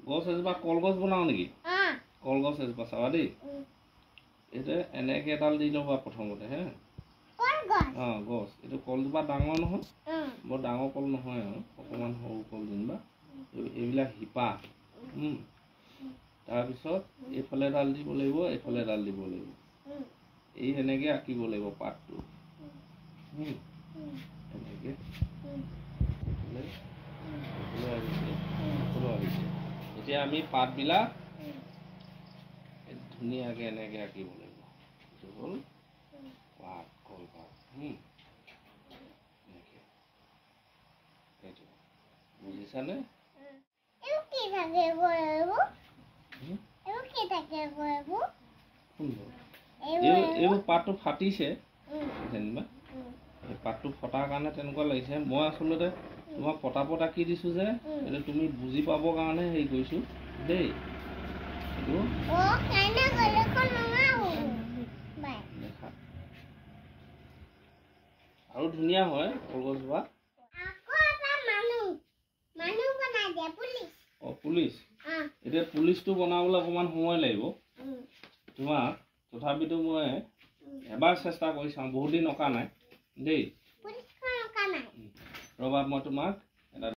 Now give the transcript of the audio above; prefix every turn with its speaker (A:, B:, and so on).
A: গছ এজোপা কলগছ বনাও নেকি কলগছ এজোপা চাবা দেই এইটো এনেকে এডাল দি ল'বা প্ৰথমতে হে গছ এইটো কলজোপা ডাঙৰ নহয় বৰ ডাঙৰ কল নহয় আৰু অকণমান সৰু কল যেনিবা এইবিলাক শিপা তাৰপিছত এইফালে এডাল দিব লাগিব এইফালে এডাল দিব লাগিব এই এনেকে আঁকিব লাগিব পাতটো এনেকে এতিয়া আমি পাতবিলাক ধুনীয়াকে এনেকে আঁকিব লাগিব এইটো হ'ল পাত কলপাত এনেকে এইটো বুজিছানে এইবোৰ পাতটো ফাটিছে যেনিবা পাতটো ফটাৰ কাৰণে তেনেকুৱা লাগিছে মই আচলতে তোমাক পটাপট আঁকি দিছো যে এইটো তুমি বুজি পাবৰ কাৰণে হেৰি কৰিছো দেই আৰু ধুনীয়া হয় কলগছজোপা পুলিচ এতিয়া পুলিচটো বনাবলৈ অকণমান সময় লাগিব তোমাক তথাপিতো মই এবাৰ চেষ্টা কৰি চাওঁ বহুত দিন অঁকা নাই দেই ৰ'বা মই তোমাক